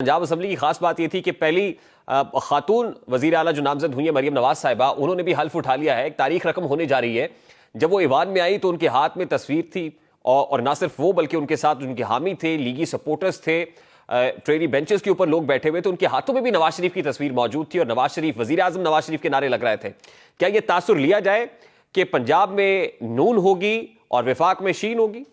Punjab assembly की खास बात यह थी कि पहली खातून वजीर आला जो नामजद हुई है मरियम नवाज साहिबा, उन्होंने भी हल्फ उठा लिया है। एक तारीख रकम होने जा रही है। जब वो ईवान में आई तो उनके हाथ में तस्वीर थी और ना सिर्फ वो बल्कि उनके साथ उनके हामी थे, लीगी सपोर्टर्स थे, ट्रेनी बेंचेस के ऊपर लोग बैठे हुए थे। उनके हाथों में भी नवाज शरीफ की तस्वीर मौजूद थी और नवाज शरीफ, वजीर आजम नवाज शरीफ के नारे लग रहे थे। क्या ये तासुर लिया जाए कि पंजाब में नून होगी और विफाक में शीन होगी?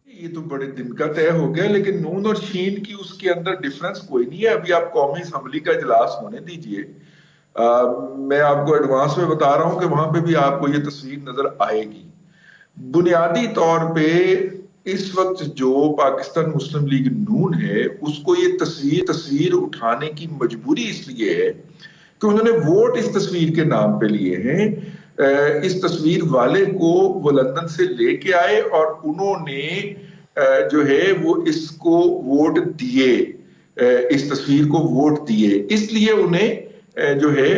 ये तो बड़े दिन का तय हो गया, लेकिन नून और शीन की उसके अंदर डिफरेंस कोई नहीं है। अभी आप कौमी असम्बली का इजलास होने दीजिए। मैं आपको एडवांस में बता रहा हूं कि वहां पे भी आपको ये तस्वीर नजर आएगी। बुनियादी तौर पे इस वक्त जो पाकिस्तान मुस्लिम लीग नून है, उसको ये तस्वीर उठाने की मजबूरी इसलिए है कि उन्होंने वोट इस तस्वीर के नाम पे लिए हैं। इस तस्वीर वाले को वो लंदन से लेके आए और उन्होंने जो है वो इसको वोट दिए, इस तस्वीर को वोट दिए, इसलिए उन्हें जो है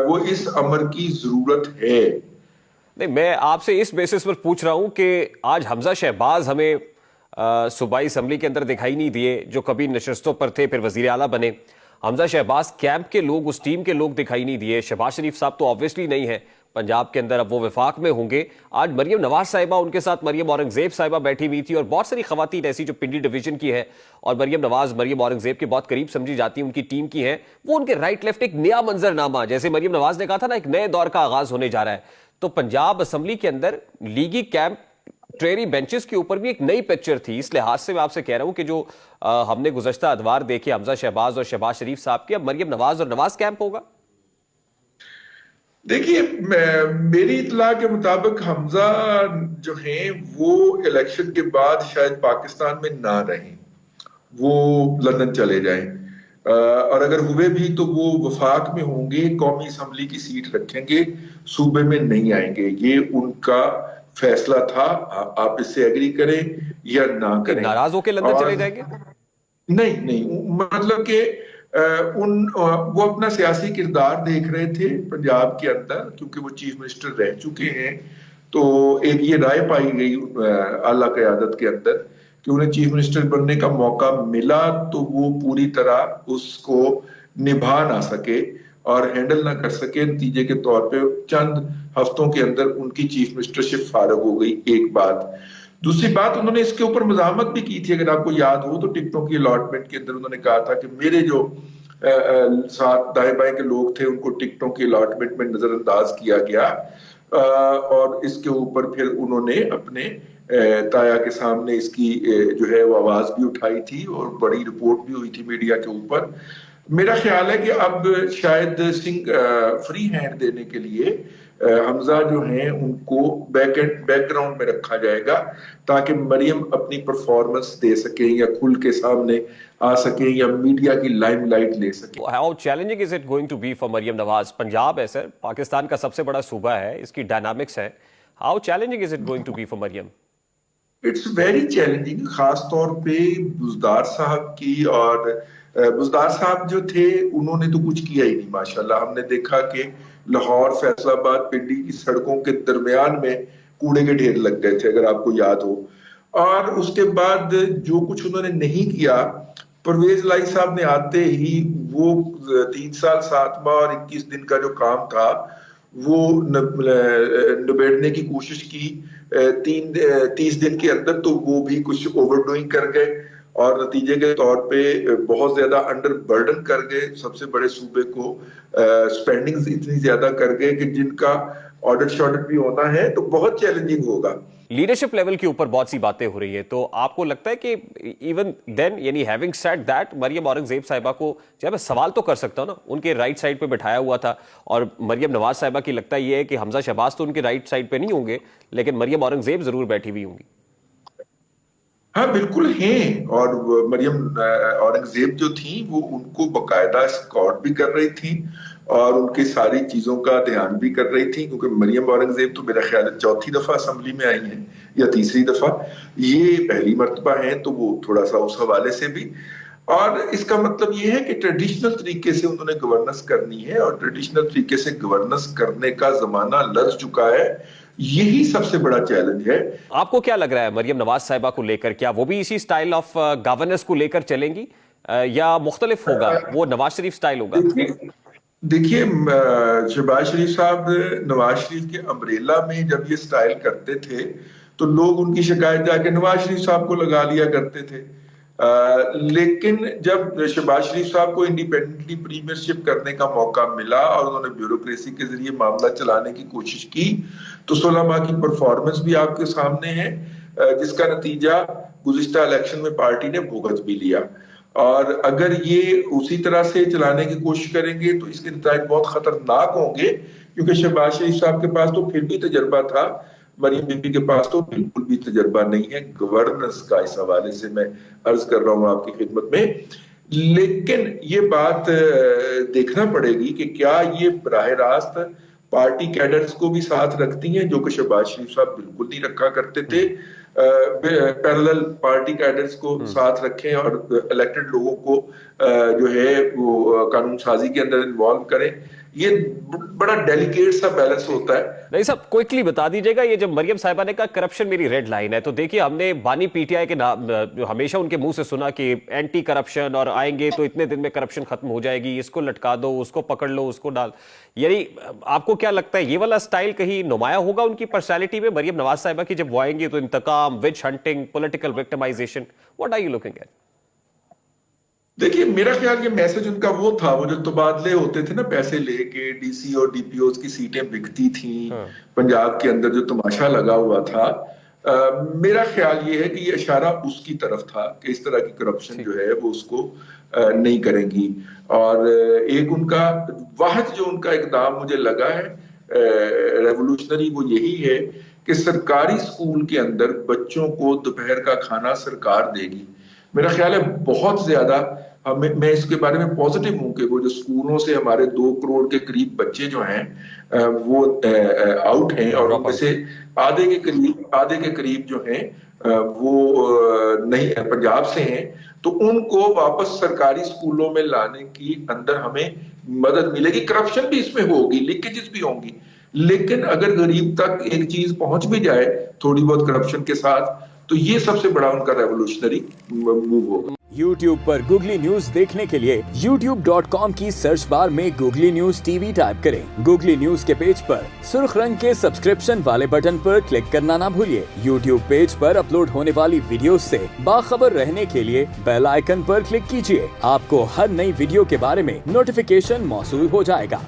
वो इस अमर की जरूरत है। नहीं, मैं आपसे इस बेसिस पर पूछ रहा हूं कि आज हमजा शहबाज हमें सूबाई असम्बली के अंदर दिखाई नहीं दिए, जो कभी नशस्तों पर थे फिर वजीर आला बने। हमजा शहबाज कैंप के लोग, उस टीम के लोग दिखाई नहीं दिए। शहबाज शरीफ साहब तो ऑब्वियसली नहीं है पंजाब के अंदर, अब वो विफाक में होंगे। आज मरियम नवाज साहिबा, उनके साथ मरियम औरंगजेब साहिबा बैठी हुई थी और बहुत सारी खवातीन ऐसी जो पिंडी डिवीजन की है और मरियम औरंगजेब के बहुत करीब समझी जाती है, उनकी टीम की है। वो उनके राइट लेफ्ट एक नया मंजरनामा, जैसे मरियम नवाज ने कहा था ना, एक नए दौर का आगाज होने जा रहा है। तो पंजाब असम्बली के अंदर लीगी कैंप, ट्रेरी बेंचेस के ऊपर भी एक नई पिक्चर थी। इस लिहाज से मैं आपसे कह रहा हूं कि जो हमने गुज़श्ता अदवार देखे हमजा शहबाज और शहबाज शरीफ साहब के, अब मरियम नवाज और नवाज कैंप होगा। देखिए, मेरी इतला के मुताबिक हमजा जो हैं वो इलेक्शन के बाद शायद पाकिस्तान में ना रहें, वो लंदन चले जाएं, और अगर हुए भी तो वो वफाक में होंगे, कौमी असम्बली की सीट रखेंगे, सूबे में नहीं आएंगे। ये उनका फैसला था। आप इससे एग्री करें या ना करें। नाराज होकर लंदन चले जाएंगे? नहीं, मतलब कि वो अपना सियासी किरदार देख रहे थे पंजाब के अंदर, क्योंकि वो चीफ मिनिस्टर रह चुके हैं। तो एक ये राय पाई गई आला क़यादत के अंदर कि उन्हें चीफ मिनिस्टर बनने का मौका मिला तो वो पूरी तरह उसको निभा ना सके और हैंडल ना कर सके। नतीजे के तौर पे चंद हफ्तों के अंदर उनकी चीफ मिनिस्टरशिप फारग हो गई। एक बात। दूसरी बात, उन्होंने इसके ऊपर मज़ाहमत भी की थी, अगर आपको याद हो तो टिकटों की अलॉटमेंट के अंदर उन्होंने कहा था कि मेरे जो साथ दाएं बाएं के लोग थे उनको टिकटों की अलॉटमेंट में नजरअंदाज किया गया। और इसके ऊपर फिर उन्होंने अपने ताया के सामने इसकी जो है वो आवाज भी उठाई थी और बड़ी रिपोर्ट भी हुई थी मीडिया के ऊपर। मेरा ख्याल है कि अब शायद फ्री हैंड देने के लिए हमजा जो हैं उनको बैकग्राउंड में रखा जाएगा ताकि मरियम अपनी परफॉर्मेंस दे सके या खुल के सामने आ सके या मीडिया की लाइमलाइट ले सके। How challenging is it going to be for Maryam Nawaz? Punjab है सर, पाकिस्तान का सबसे बड़ा सूबा है, इसकी डायनामिक्स है। How challenging is it going to be for Maryam? It's very challenging, खास तौर पे बुज़दार साहब की। और बुज़दार साहब जो थे उन्होंने तो कुछ किया ही नहीं माशाल्लाह। हमने देखा कि लाहौर, फैसलाबाद, पिंडी की सड़कों के दरमियान में कूड़े के ढेर लग गए थे, अगर आपको याद हो। और उसके बाद जो कुछ उन्होंने नहीं किया, परवेज लाई साहब ने आते ही वो 3 साल 7 माह और 21 दिन का जो काम था वो निबेड़ने की कोशिश की 30 दिन के अंदर, तो वो भी कुछ ओवरडूइंग कर गए और नतीजे के तौर पे बहुत ज्यादा अंडर बर्डन कर गए सबसे बड़े सूबे को। स्पेंडिंग्स इतनी ज्यादा कर गए कि जिनका ऑडिट शॉडिट भी होना है तो बहुत चैलेंजिंग होगा। लीडरशिप लेवल के ऊपर बहुत सी बातें हो रही है, तो आपको लगता है कि इवन देन, यानी having said that, Maryam Aurangzeb साहिबा को जब मैं सवाल तो कर सकता हूं ना, उनके राइट साइड पे बिठाया हुआ था और मरियम नवाज साहिबा की लगता ये है कि हमजा शहबाज तो उनके राइट साइड पे नहीं होंगे लेकिन मरियम औरंगजेब जरूर बैठी हुई होंगी। हाँ बिल्कुल हैं, और मरियम औरंगजेब जो थी वो उनको बकायदा स्कॉट भी कर रही थी और उनकी सारी चीजों का ध्यान भी कर रही थी, क्योंकि मरियम औरंगजेब तो मेरा ख्याल है 4थी दफा असेंबली में आई हैं या 3री दफा, ये पहली मर्तबा है, तो वो थोड़ा सा उस हवाले से भी। और इसका मतलब ये है कि ट्रेडिशनल तरीके से उन्होंने गवर्नेंस करनी है और ट्रेडिशनल तरीके से गवर्नेंस करने का जमाना लग चुका है। यही सबसे बड़ा चैलेंज है। आपको क्या लग रहा है मरियम नवाज साहिबा को लेकर, क्या वो भी इसी स्टाइल ऑफ गवर्नेंस को लेकर चलेंगी یا مختلف ہوگا, وہ نواز شریف سٹائل ہوگا؟ دیکھیے شہباز شریف صاحب نواز شریف کے امبریلا میں جب یہ سٹائل کرتے تھے تو لوگ ان کی شکایت جا کے نواز شریف صاحب کو لگا لیا کرتے تھے. لیکن جب شہباز شریف صاحب کو انڈیپینڈنٹلی پریمیئرشپ کرنے کا موقع ملا اور انہوں نے بیوروکریسی کے ذریعے معاملہ چلانے کی کوشش کی تو 16 ماہ کی پرفارمنس بھی آپ کے سامنے ہے, جس کا نتیجہ گزشتہ الیکشن میں پارٹی نے بھگت بھی لیا. اور اگر یہ اسی طرح سے چلانے کی کوشش کریں گے تو اس کے نتائج بہت خطرناک ہوں گے, کیونکہ شہباز شریف صاحب کے پاس تو پھر بھی تجربہ تھا, مریم بی بی کے پاس تو بالکل بھی تجربہ نہیں ہے گورننس کا. اس حوالے سے میں عرض کر رہا ہوں آپ کی خدمت میں. لیکن یہ بات دیکھنا پڑے گی کہ کیا یہ براہ راست پارٹی کیڈرز کو بھی ساتھ رکھتی ہیں, جو کہ شہباز شریف صاحب بالکل نہیں رکھا کرتے تھے. پیرالل پارٹی کیڈرز کو ساتھ رکھیں اور الیکٹڈ لوگوں کو جو ہے وہ قانون سازی کے اندر انوالو کریں. یہ بڑا ڈیلیکیٹ سا بیلنس ہوتا ہے. نہیں صاحب, کوئکلی بتا دیجئے گا, یہ جب مریم صاحبہ نے کہا کرپشن میری ریڈ لائن ہے, تو دیکھیے ہم نے بانی پی ٹی آئی کے نام ہمیشہ ان کے منہ سے سنا کہ اینٹی کرپشن اور آئیں گے تو اتنے دن میں کرپشن ختم ہو جائے گی, اس کو لٹکا دو, اس کو پکڑ لو, اس کو ڈال. یعنی آپ کو کیا لگتا ہے یہ والا سٹائل کہیں نمایاں ہوگا ان کی پرسنالٹی میں, مریم نواز صاحبہ کی, جب وہ آئیں گے تو انتقام, witch hunting, political victimisation, what are you looking at? دیکھیے میرا خیال یہ میسج ان کا وہ تھا, وہ جو تبادلے ہوتے تھے نا پیسے لے کے, ڈی سی اور ڈی پی اوز کی سیٹیں بکتی تھیں پنجاب کے اندر, جو تماشا لگا ہوا تھا, میرا خیال یہ ہے کہ یہ اشارہ اس کی طرف تھا کہ اس طرح کی کرپشن جو ہے وہ اس کو نہیں کریں گی. اور ایک ان کا واحد جو ان کا اقدام مجھے لگا ہے ریولوشنری, وہ یہی ہے کہ سرکاری اسکول کے اندر بچوں کو دوپہر کا کھانا سرکار دے گی. میرا خیال ہے بہت زیادہ میں اس کے بارے میں پازیٹیو ہوں کہ وہ جو اسکولوں سے ہمارے 2 کروڑ کے قریب بچے جو ہیں وہ آؤٹ ہیں, اور ان میں سے آدھے کے قریب جو ہیں وہ نہیں پنجاب سے ہیں, تو ان کو واپس سرکاری اسکولوں میں لانے کی اندر ہمیں مدد ملے گی. کرپشن بھی اس میں ہوگی, لیکیجز بھی ہوں گی, لیکن اگر غریب تک ایک چیز پہنچ بھی جائے تھوڑی بہت کرپشن کے ساتھ, تو یہ سب سے بڑا ان کا ریولوشنری موو ہوگا. YouTube پر گوگلی نیوز دیکھنے کے لیے youtube.com کی سرچ بار میں googly news T V type کریں. گوگلی نیوز کے پیج پر سرخ رنگ کے سبسکرپشن والے بٹن پر کلک کرنا نہ بھولیے. YouTube پیج پر اپلوڈ ہونے والی ویڈیوز سے باخبر رہنے کے لیے بیل آئیکن پر کلک کیجیے. آپ کو ہر نئی ویڈیو کے بارے میں نوٹیفیکیشن موصول ہو جائے گا.